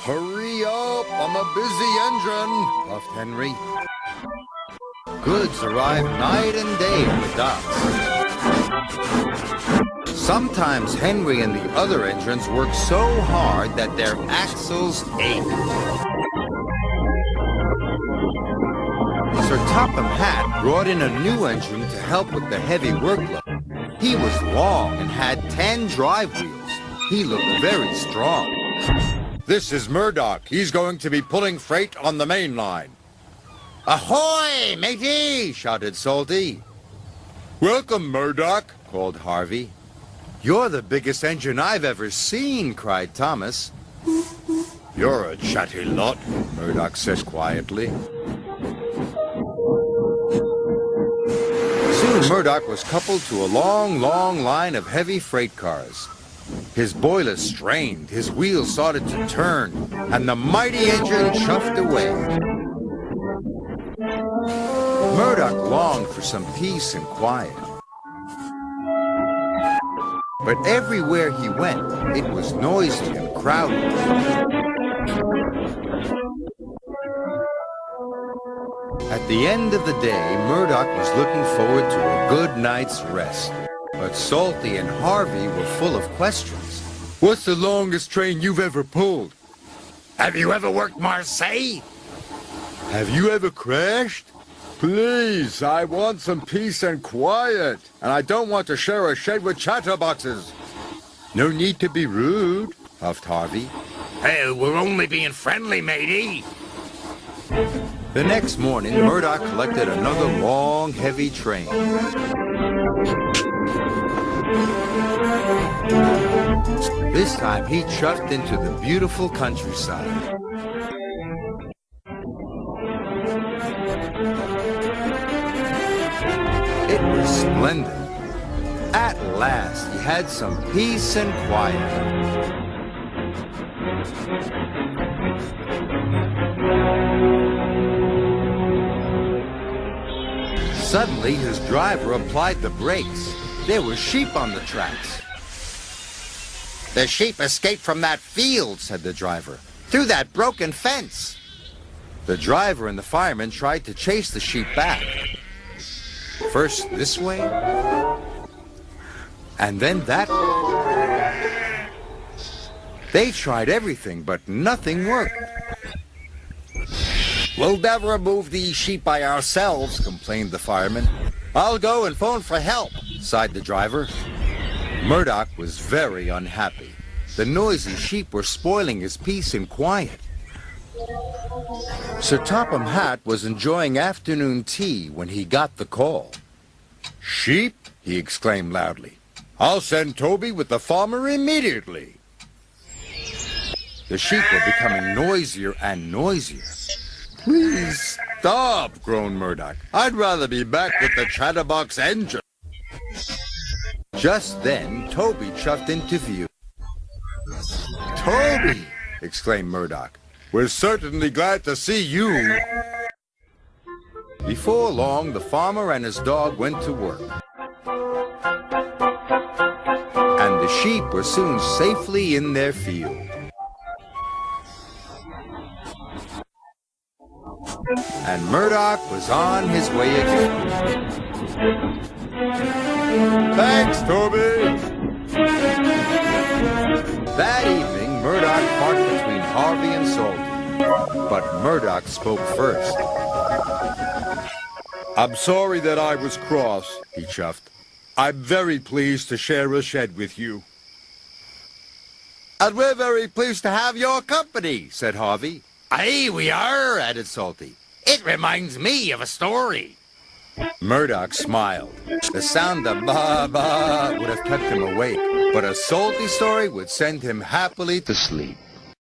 Hurry up, I'm a busy engine, puffed Henry. Goods arrive night and day at the docks. Sometimes Henry and the other engines work so hard that their axles ache. Sir Topham Hatt brought in a new engine to help with the heavy workload. He was long and had 10 drive wheels. He looked very strong. This is Murdoch. He's going to be pulling freight on the main line. Ahoy, matey! Shouted Salty. Welcome, Murdoch, called Harvey. You're the biggest engine I've ever seen, cried Thomas. You're a chatty lot, Murdoch said quietly. Soon Murdoch was coupled to a long, long line of heavy freight cars. His boiler strained, his wheels started to turn, and the mighty engine chuffed away. Murdoch longed for some peace and quiet. But everywhere he went, it was noisy and crowded. At the end of the day, Murdoch was looking forward to a good night's rest. But Salty and Harvey were full of questions. What's the longest train you've ever pulled? Have you ever worked Marseille? Have you ever crashed? Please, I want some peace and quiet. And I don't want to share a shed with chatterboxes. No need to be rude, puffed Harvey. Hey, we're only being friendly, matey. The next morning, Murdoch collected another long, heavy train. This time he chuffed into the beautiful countryside. It was splendid. At last he had some peace and quiet. Suddenly his driver applied the brakes. There were sheep on the tracks. The sheep escaped from that field, said the driver, through that broken fence. The driver and the fireman tried to chase the sheep back. First this way, and then that way. They tried everything, but nothing worked. We'll never move these sheep by ourselves, complained the fireman. I'll go and phone for help, sighed the driver. Murdoch was very unhappy. The noisy sheep were spoiling his peace and quiet. Sir Topham Hatt was enjoying afternoon tea when he got the call. Sheep? He exclaimed loudly. I'll send Toby with the farmer immediately. The sheep were becoming noisier and noisier. Please stop, groaned Murdoch. I'd rather be back with the chatterbox engine. Just then, Toby chuffed into view. Toby! Exclaimed Murdoch. We're certainly glad to see you. Before long, the farmer and his dog went to work. And the sheep were soon safely in their field. And Murdoch was on his way again. Thanks, Toby. That evening, Murdoch parked between Harvey and Salty. But Murdoch spoke first. I'm sorry that I was cross, he chuffed. I'm very pleased to share a shed with you. And we're very pleased to have your company, said Harvey. Aye, we are, added Salty. It reminds me of a story. Murdoch smiled. The sound of ba-ba would have kept him awake, but a salty story would send him happily to sleep.